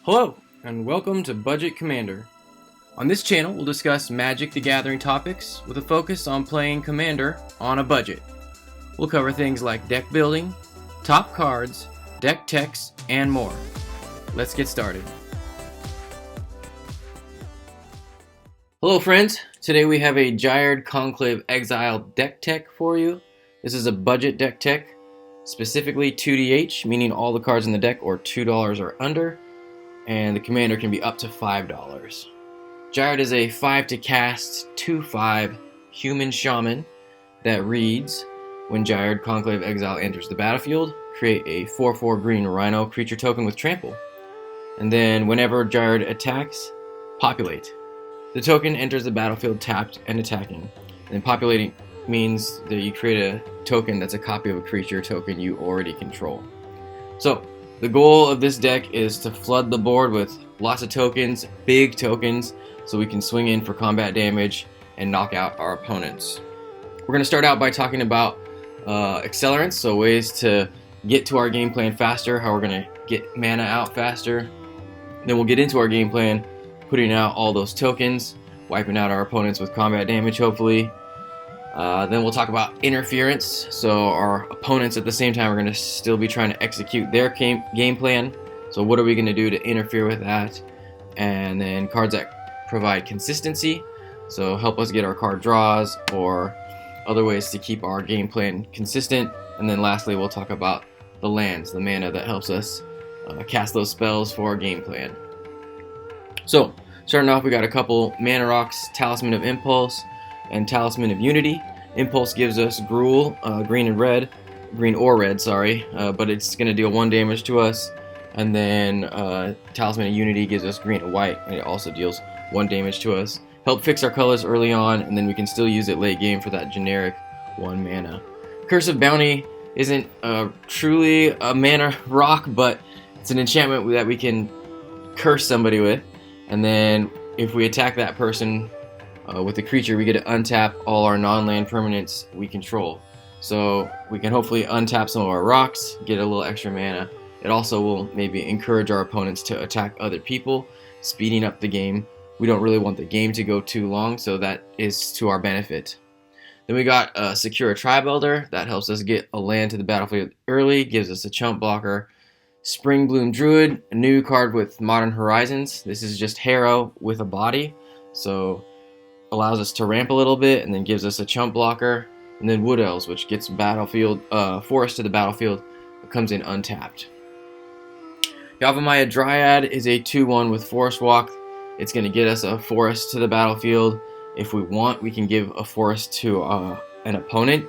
Hello, and welcome to Budget Commander. On this channel, we'll discuss Magic the Gathering topics with a focus on playing Commander on a budget. We'll cover things like deck building, top cards, deck techs, and more. Let's get started. Hello friends, today we have a Ghired Conclave Exile deck tech for you. This is a budget deck tech, specifically 2DH, meaning all the cards in the deck are $2 or under, and the commander can be up to $5. Ghired is a 5 to cast 2/5 human shaman that reads, when Ghired Conclave Exile enters the battlefield, create a 4/4 green rhino creature token with trample. And then whenever Ghired attacks, populate. The token enters the battlefield tapped and attacking. And populating means that you create a token that's a copy of a creature token you already control. So, the goal of this deck is to flood the board with lots of tokens, big tokens, so we can swing in for combat damage and knock out our opponents. We're going to start out by talking about accelerants, so ways to get to our game plan faster, how we're going to get mana out faster. Then we'll get into our game plan, putting out all those tokens, wiping out our opponents with combat damage hopefully. Then we'll talk about interference, so our opponents at the same time are going to still be trying to execute their game plan. So what are we going to do to interfere with that? And then cards that provide consistency, so help us get our card draws or other ways to keep our game plan consistent. And then lastly, we'll talk about the lands, the mana that helps us cast those spells for our game plan. So starting off, we got a couple mana rocks, Talisman of Impulse and Talisman of Unity. Impulse gives us Gruul, green or red, but it's going to deal 1 damage to us. And then Talisman of Unity gives us green and white, and it also deals 1 damage to us. Help fix our colors early on, and then we can still use it late game for that generic 1 mana. Curse of Bounty isn't truly a mana rock, but it's an enchantment that we can curse somebody with. And then if we attack that person with a creature, we get to untap all our non-land permanents we control. So we can hopefully untap some of our rocks, get a little extra mana. It also will maybe encourage our opponents to attack other people, speeding up the game. We don't really want the game to go too long, so that is to our benefit. Then we got Secure a Tribe Elder. That helps us get a land to the battlefield early, gives us a chump blocker. Spring Bloom Druid, a new card with Modern Horizons. This is just Harrow with a body, so allows us to ramp a little bit and then gives us a chump blocker. And then Wood Elves, which gets battlefield forest to the battlefield, comes in untapped. Yavimaya Dryad is a 2/1 with Forest Walk. It's going to get us a forest to the battlefield. If we want, we can give a forest to an opponent,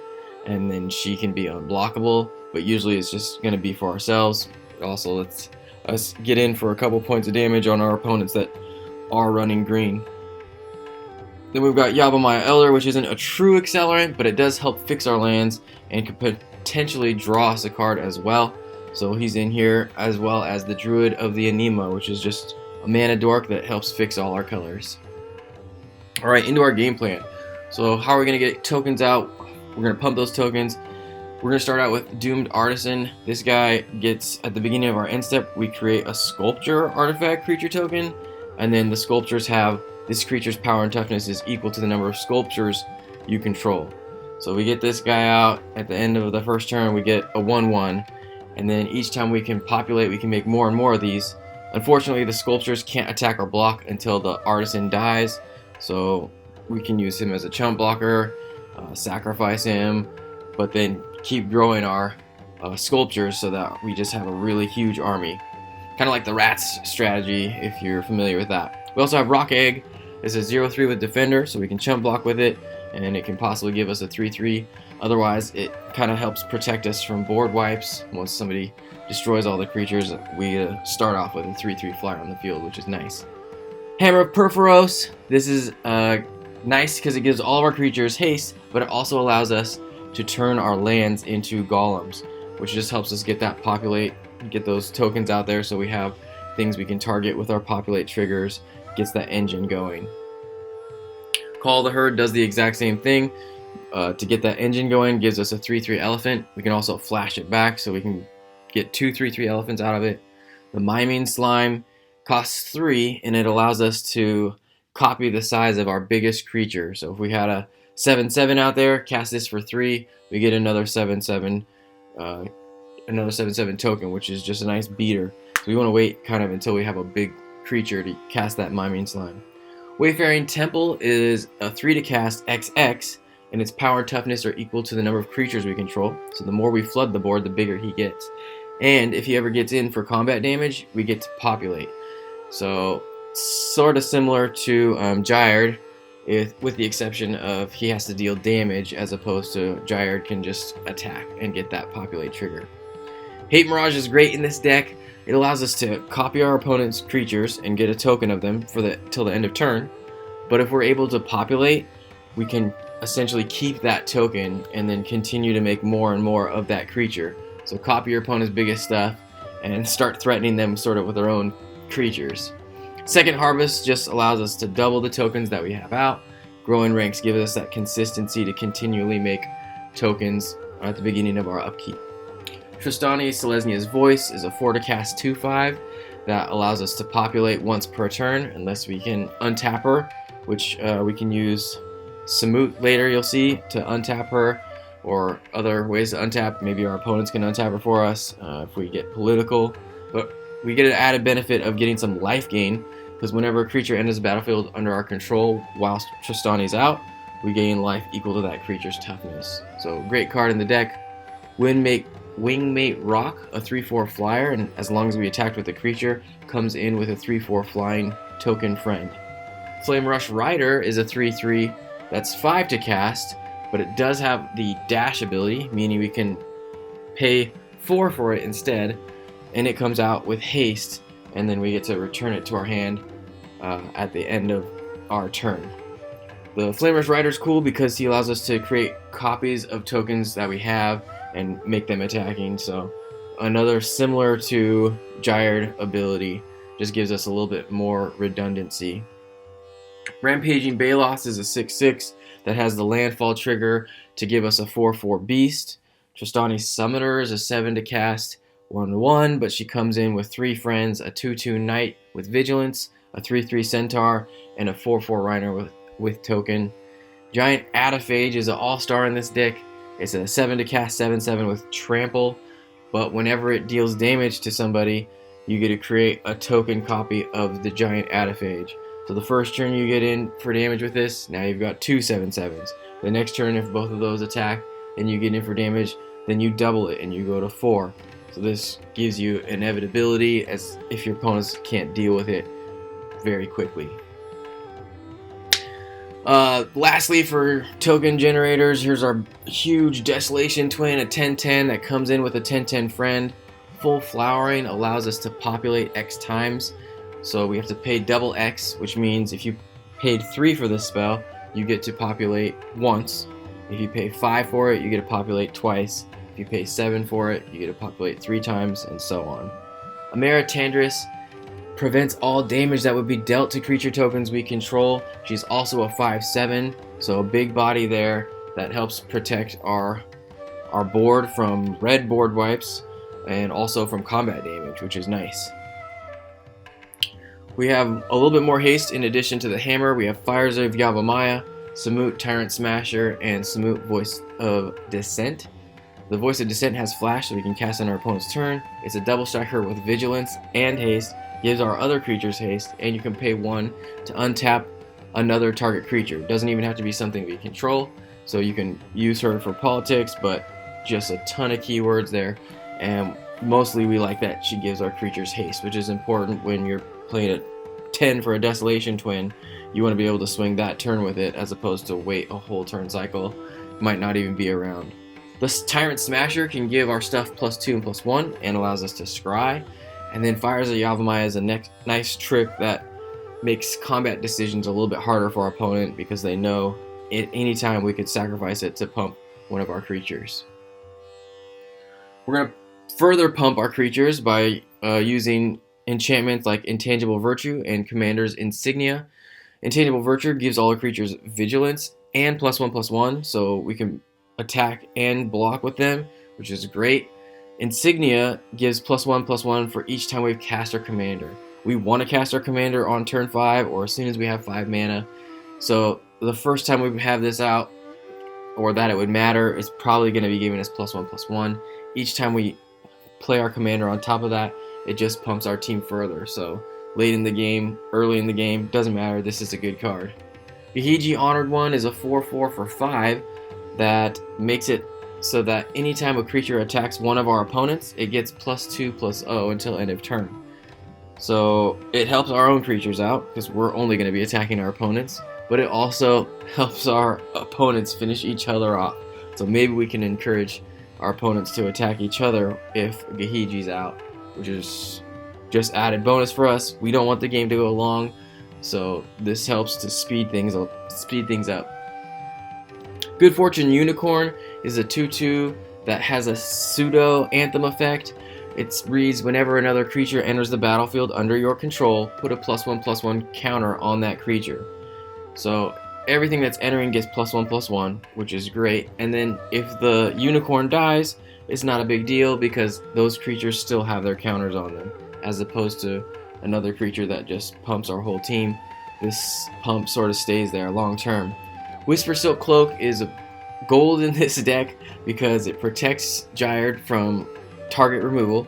and then she can be unblockable, but usually it's just going to be for ourselves. It also lets us get in for a couple points of damage on our opponents that are running green. Then we've got Yavimaya Elder, which isn't a true accelerant, but it does help fix our lands and could potentially draw us a card as well. So he's in here, as well as the Druid of the Anima, which is just a mana dork that helps fix all our colors. Alright, into our game plan. So how are we going to get tokens out? We're going to pump those tokens. We're going to start out with Doomed Artisan. This guy gets, at the beginning of our end step, we create a Sculpture artifact creature token, and then the sculptures have this creature's power and toughness is equal to the number of sculptures you control. So we get this guy out at the end of the first turn, we get a 1/1, and then each time we can populate, we can make more and more of these. Unfortunately, the sculptures can't attack or block until the artisan dies, so we can use him as a chump blocker, sacrifice him, but then keep growing our sculptures so that we just have a really huge army. Kind of like the rats strategy, if you're familiar with that. We also have Rock Egg. It's a 0/3 with Defender, so we can chump block with it, and it can possibly give us a 3/3. Otherwise, it kind of helps protect us from board wipes. Once somebody destroys all the creatures, we start off with a 3/3 flyer on the field, which is nice. Hammer of Perforos. This is nice because it gives all of our creatures haste, but it also allows us to turn our lands into golems, which just helps us get that populate, get those tokens out there so we have things we can target with our populate triggers, gets that engine going. Call the Herd does the exact same thing. To get that engine going, gives us a 3/3 elephant. We can also flash it back so we can get 2 3/3 elephants out of it. The Miming Slime Costs 3, and it allows us to copy the size of our biggest creature. So if we had a 7/7 out there, cast this for 3, we get another 7/7 token, which is just a nice beater. So we want to wait kind of until we have a big creature to cast that Miming Slime. Wayfaring Temple is a 3 to cast XX, and its power and toughness are equal to the number of creatures we control. So the more we flood the board, the bigger he gets. And if he ever gets in for combat damage, we get to populate. So sort of similar to Ghired, with the exception of he has to deal damage, as opposed to Ghired can just attack and get that populate trigger. Hate Mirage is great in this deck. It allows us to copy our opponent's creatures and get a token of them till the end of turn. But if we're able to populate, we can essentially keep that token and then continue to make more and more of that creature. So copy your opponent's biggest stuff and start threatening them sort of with their own creatures. Second Harvest just allows us to double the tokens that we have out. Growing Ranks gives us that consistency to continually make tokens at the beginning of our upkeep. Tristani Selesnya's Voice is a 4 to cast 2/5 that allows us to populate once per turn, unless we can untap her, which we can use Samut later, you'll see, to untap her, or other ways to untap. Maybe our opponents can untap her for us if we get political. But we get an added benefit of getting some life gain, because whenever a creature enters the battlefield under our control whilst Tristani's out, we gain life equal to that creature's toughness. So great card in the deck. Wingmate Rock, a 3/4 flyer, and as long as we attacked with the creature, comes in with a 3/4 flying token friend. Flame Rush Rider is a 3/3 that's 5 to cast, but it does have the dash ability, meaning we can pay 4 for it instead, and it comes out with haste, and then we get to return it to our hand at the end of our turn. The Flame Rush Rider is cool because he allows us to create copies of tokens that we have and make them attacking. So another similar to Ghired ability, just gives us a little bit more redundancy. Rampaging Balos is a 6/6 that has the landfall trigger to give us a 4/4 beast. Tristani Summoner is a 7 to cast 1/1, but she comes in with 3 friends, a 2/2 knight with vigilance, a 3/3 centaur, and a 4/4 rhino with token. Giant Adaphage is an all-star in this deck. It's a 7 to cast 7/7 with trample, but whenever it deals damage to somebody, you get to create a token copy of the Giant Adaphage. So the first turn you get in for damage with this, now you've got 2 7/7s. The next turn, if both of those attack and you get in for damage, then you double it and you go to 4. So this gives you inevitability, as if your opponents can't deal with it very quickly. Lastly, for token generators, here's our huge Desolation Twin, a 10/10 that comes in with a 10/10 friend. Full Flowering allows us to populate X times, so we have to pay double X, which means if you paid 3 for this spell, you get to populate once. If you pay 5 for it, you get to populate twice. If you pay 7 for it, you get to populate 3 times, and so on. Amara Tandris prevents all damage that would be dealt to creature tokens we control. She's also a 5/7, so a big body there that helps protect our board from red board wipes and also from combat damage, which is nice. We have a little bit more haste in addition to the hammer. We have Fires of Yavimaya, Samut Tyrant Smasher, and Samut Voice of Dissent. The Voice of Dissent has flash, so we can cast on our opponent's turn. It's a double striker with vigilance and haste, gives our other creatures haste, and you can pay 1 to untap another target creature. It doesn't even have to be something we control, so you can use her for politics, but just a ton of keywords there, and mostly we like that she gives our creatures haste, which is important when you're playing a 10 for a Desolation Twin. You want to be able to swing that turn with it, as opposed to wait a whole turn cycle. Might not even be around. The Tyrant Smasher can give our stuff +2 and +1, and allows us to scry. And then Fires of Yavimaya is a nice trick that makes combat decisions a little bit harder for our opponent, because they know at any time we could sacrifice it to pump one of our creatures. We're going to further pump our creatures by using enchantments like Intangible Virtue and Commander's Insignia. Intangible Virtue gives all our creatures vigilance and +1/+1, so we can attack and block with them, which is great. Insignia gives +1/+1 for each time we cast our commander. we want to cast our commander on turn 5 or as soon as we have 5 mana. So the first time we have this out, or that it would matter, is probably going to be giving us +1/+1. Each time we play our commander on top of that, it just pumps our team further. So late in the game, early in the game, doesn't matter, this is a good card. Ghired Honored One is a 4/4 for 5 that makes it so that anytime a creature attacks one of our opponents, it gets +2/+0 until end of turn. So it helps our own creatures out, because we're only going to be attacking our opponents, but it also helps our opponents finish each other off. So maybe we can encourage our opponents to attack each other if Ghired's out, which is just added bonus for us. We don't want the game to go long, so this helps to speed things up. Good Fortune Unicorn is a 2/2 that has a pseudo anthem effect. It reads, whenever another creature enters the battlefield under your control, put a +1/+1 counter on that creature. So everything that's entering gets +1/+1, which is great. And then if the unicorn dies, it's not a big deal because those creatures still have their counters on them, as opposed to another creature that just pumps our whole team. This pump sort of stays there long term. Whisper Silk Cloak is a gold in this deck because it protects Ghired from target removal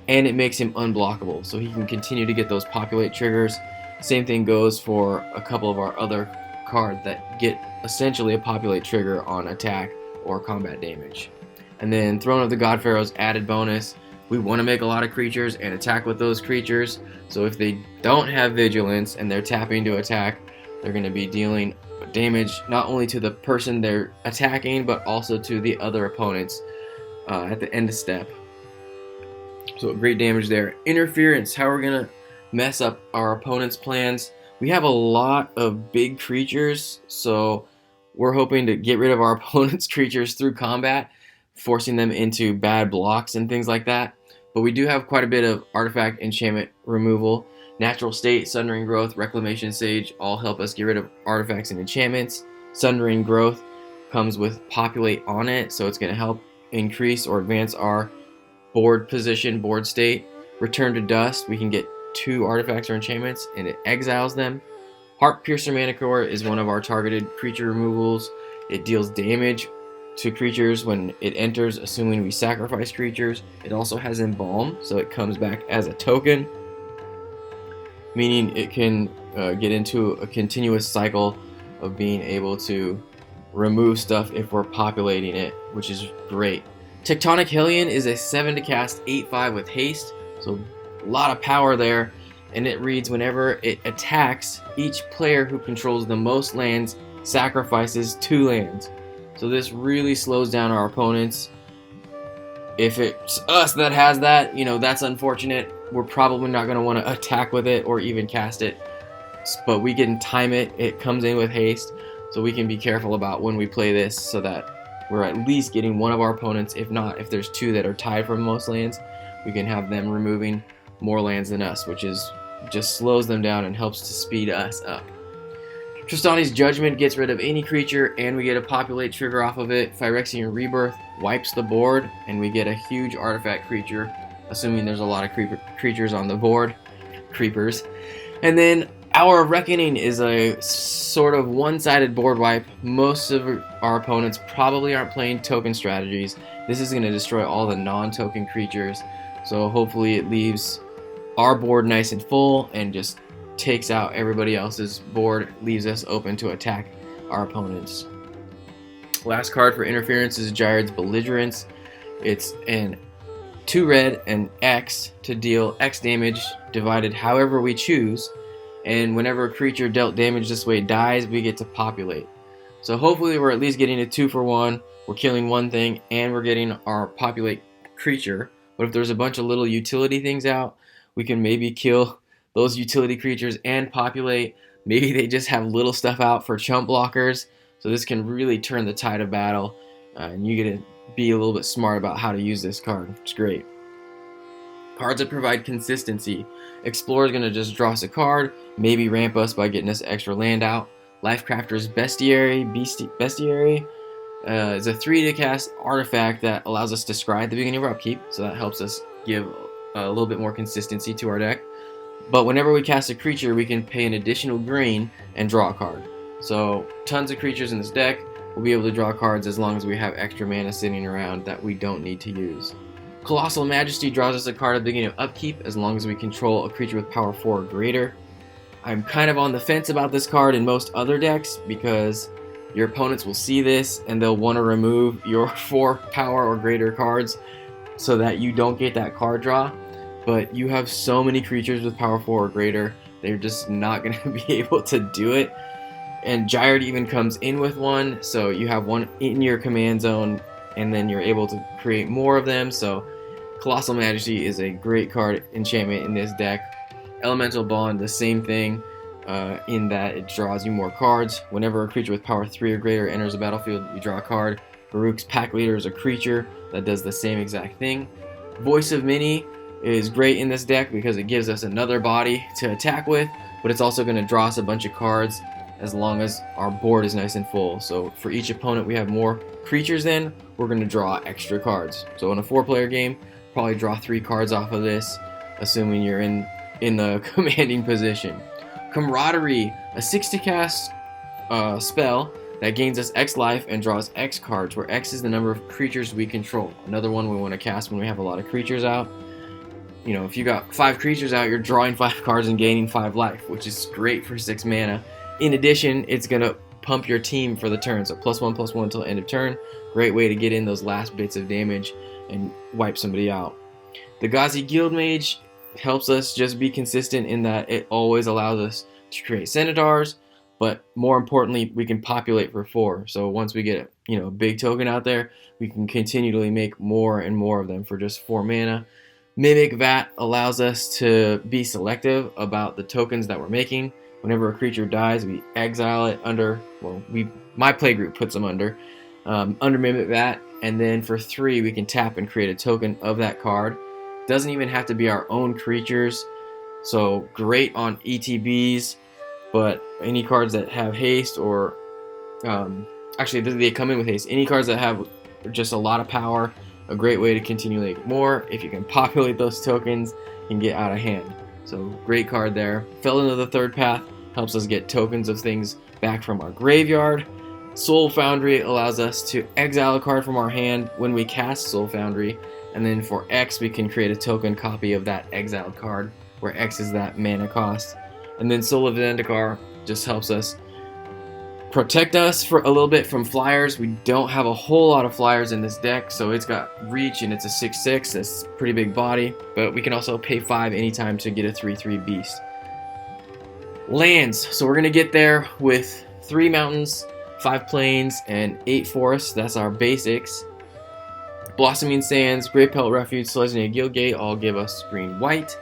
and it makes him unblockable, so he can continue to get those populate triggers. Same thing goes for a couple of our other cards that get essentially a populate trigger on attack or combat damage. And then Throne of the God Pharaoh's added bonus. We want to make a lot of creatures and attack with those creatures, so if they don't have vigilance and they're tapping to attack, they're going to be dealing damage not only to the person they're attacking but also to the other opponents at the end of step. So great damage there. Interference, how we're going to mess up our opponent's plans. We have a lot of big creatures, so we're hoping to get rid of our opponent's creatures through combat, forcing them into bad blocks and things like that. But we do have quite a bit of artifact enchantment removal. Natural State, Sundering Growth, Reclamation Sage all help us get rid of artifacts and enchantments. Sundering Growth comes with Populate on it, so it's going to help increase or advance our board position, board state. Return to Dust, we can get 2 artifacts or enchantments and it exiles them. Heart Piercer Manticore is one of our targeted creature removals. It deals damage to creatures when it enters, assuming we sacrifice creatures. It also has Embalm, so it comes back as a token, meaning it can get into a continuous cycle of being able to remove stuff if we're populating it, which is great. Tectonic Hellion is a 7 to cast 8/5 with haste, so a lot of power there, and it reads, whenever it attacks, each player who controls the most lands sacrifices 2 lands. So this really slows down our opponents. If it's us that has that, that's unfortunate. We're probably not going to want to attack with it or even cast it, but we can time it. It comes in with haste, so we can be careful about when we play this so that we're at least getting one of our opponents. If not, if there's 2 that are tied for most lands, we can have them removing more lands than us, which is just slows them down and helps to speed us up. Tristani's Judgment gets rid of any creature and we get a populate trigger off of it. Phyrexian Rebirth wipes the board and we get a huge artifact creature, assuming there's a lot of creatures on the board. Creepers. And then Hour of Reckoning is a sort of one-sided board wipe. Most of our opponents probably aren't playing token strategies. This is going to destroy all the non-token creatures, so hopefully it leaves our board nice and full and just takes out everybody else's board, leaves us open to attack our opponents. Last card for interference is Ghired's Belligerence. It's an 2 red and X to deal X damage divided however we choose, and whenever a creature dealt damage this way dies, we get to populate. So hopefully we're at least getting a 2 for 1, we're killing one thing, and we're getting our populate creature. But if there's a bunch of little utility things out, we can maybe kill those utility creatures and populate. Maybe they just have little stuff out for chump blockers, so this can really turn the tide of battle, and you get to be a little bit smart about how to use this card. It's great. Cards that provide consistency. Explorer is going to just draw us a card, maybe ramp us by getting us extra land out. Lifecrafter's Bestiary is a 3 to cast artifact that allows us to scry at the beginning of our upkeep, so that helps us give a little bit more consistency to our deck. But whenever we cast a creature, we can pay an additional green and draw a card. So tons of creatures in this deck. We'll be able to draw cards as long as we have extra mana sitting around that we don't need to use. Colossal Majesty draws us a card at the beginning of upkeep as long as we control a creature with power 4 or greater. I'm kind of on the fence about this card in most other decks because your opponents will see this and they'll want to remove your 4 power or greater cards so that you don't get that card draw. But you have so many creatures with power 4 or greater, they're just not going to be able to do it. And Ghired even comes in with one, so you have one in your command zone and then you're able to create more of them. So Colossal Majesty is a great card enchantment in this deck. Elemental Bond, the same thing, in that it draws you more cards. Whenever a creature with power 3 or greater enters the battlefield, you draw a card. Baruch's Pack Leader is a creature that does the same exact thing. Voice of Many is great in this deck because it gives us another body to attack with, but it's also going to draw us a bunch of cards as long as our board is nice and full. So for each opponent we have more creatures in, we're going to draw extra cards. So in a 4-player game, probably draw 3 cards off of this, assuming you're in the commanding position. Camaraderie, a 6-to-cast spell that gains us X life and draws X cards, where X is the number of creatures we control. Another one we want to cast when we have a lot of creatures out. You know, if you got 5 creatures out, you're drawing 5 cards and gaining 5 life, which is great for 6 mana. In addition, it's going to pump your team for the turn, so +1/+1 until end of turn. Great way to get in those last bits of damage and wipe somebody out. The Ghazi Guildmage helps us just be consistent in that it always allows us to create Centaurs, but more importantly, we can populate for 4. So once we get a big token out there, we can continually make more and more of them for just 4 mana. Mimic Vat allows us to be selective about the tokens that we're making. Whenever a creature dies, we exile it under, my playgroup puts them under Mimic Vat, and then for 3 we can tap and create a token of that card. Doesn't even have to be our own creatures, so great on ETBs, but any cards that have haste or actually they come in with haste. Any cards that have just a lot of power, a great way to continually get more. If you can populate those tokens, you can get out of hand. So great card there. Fell into the Third Path helps us get tokens of things back from our graveyard. Soul Foundry allows us to exile a card from our hand when we cast Soul Foundry, and then for X we can create a token copy of that exiled card, where X is that mana cost. And then Soul of Zendikar just helps us protect us for a little bit from flyers. We don't have a whole lot of flyers in this deck, so it's got reach and it's a 6/6. That's a pretty big body, but we can also pay 5 anytime to get a 3/3 beast. Lands. So we're gonna get there with 3 mountains, 5 plains, and 8 forests. That's our basics. Blossoming Sands, Grey Pelt Refuge, Selesnya Guildgate all give us green-white.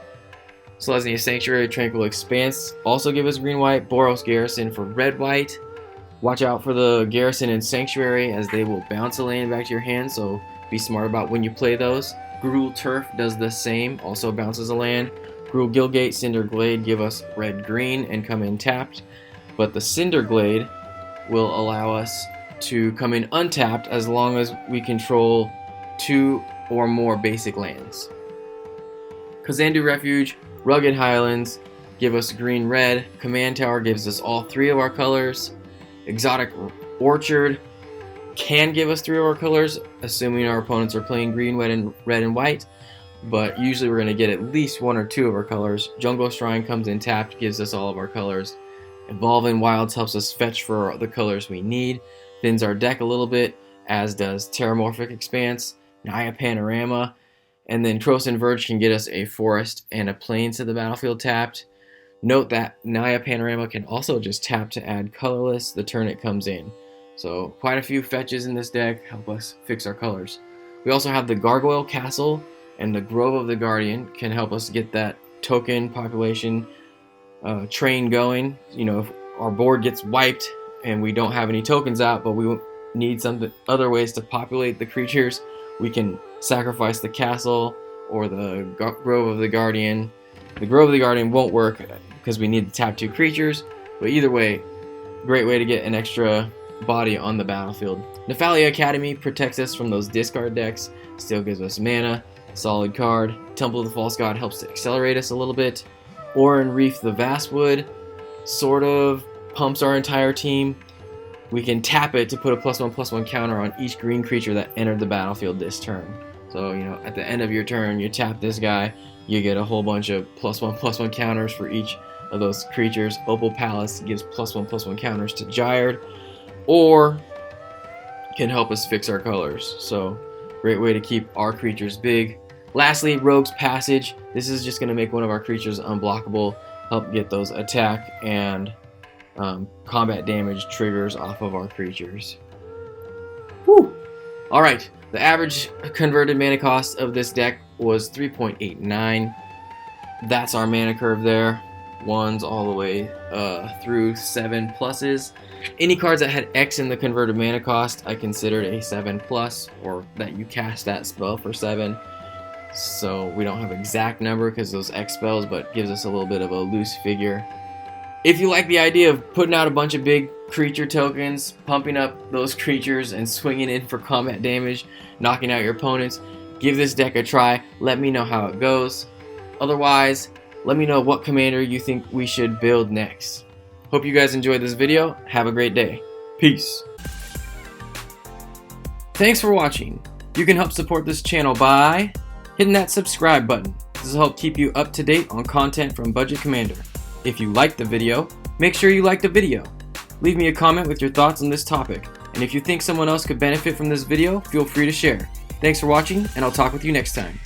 Selesnya Sanctuary, Tranquil Expanse also give us green-white. Boros Garrison for red-white. Watch out for the Garrison and Sanctuary, as they will bounce a land back to your hand, so be smart about when you play those. Gruul Turf does the same, also bounces a land. Gruul Guildgate, Cinder Glade give us red-green and come in tapped, but the Cinder Glade will allow us to come in untapped as long as we control 2 or more basic lands. Kazandu Refuge, Rugged Highlands give us green-red. Command Tower gives us all 3 of our colors. Exotic Orchard can give us 3 of our colors, assuming our opponents are playing green, red, and white, but usually we're going to get at least 1 or 2 of our colors. Jungle Shrine comes in tapped, gives us all of our colors. Evolving Wilds helps us fetch for the colors we need, thins our deck a little bit, as does Terramorphic Expanse, Naya Panorama, and then Krosan Verge can get us a forest and a plains to the battlefield tapped. Note that Naya Panorama can also just tap to add colorless the turn it comes in. So quite a few fetches in this deck help us fix our colors. We also have the Gargoyle Castle and the Grove of the Guardian can help us get that token population train going. If our board gets wiped and we don't have any tokens out, but we need some other ways to populate the creatures, we can sacrifice the castle or the Grove of the Guardian. The Grove of the Guardian won't work because we need to tap 2 creatures, but either way, great way to get an extra body on the battlefield. Nephalia Academy protects us from those discard decks, still gives us mana, solid card. Temple of the False God helps to accelerate us a little bit. Orin Reef the Vastwood sort of pumps our entire team. We can tap it to put a +1/+1 counter on each green creature that entered the battlefield this turn. So, you know, at the end of your turn, you tap this guy, you get a whole bunch of +1/+1 counters for each of those creatures. Opal Palace gives +1/+1 counters to Ghired, or can help us fix our colors. So, great way to keep our creatures big. Lastly, Rogue's Passage. This is just going to make one of our creatures unblockable, help get those attack and combat damage triggers off of our creatures. Whew! Alright, the average converted mana cost of this deck was 3.89. That's our mana curve there. 1s all the way through 7 pluses. Any cards that had X in the converted mana cost, I considered a 7+, or that you cast that spell for 7. So we don't have an exact number because those X spells, but gives us a little bit of a loose figure. If you like the idea of putting out a bunch of big creature tokens, pumping up those creatures and swinging in for combat damage, knocking out your opponents, give this deck a try. Let me know how it goes. Otherwise, let me know what commander you think we should build next. Hope you guys enjoyed this video. Have a great day. Peace. Thanks for watching. You can help support this channel by hitting that subscribe button. This will help keep you up to date on content from Budget Commander. If you liked the video, make sure you like the video. Leave me a comment with your thoughts on this topic. And if you think someone else could benefit from this video, feel free to share. Thanks for watching, and I'll talk with you next time.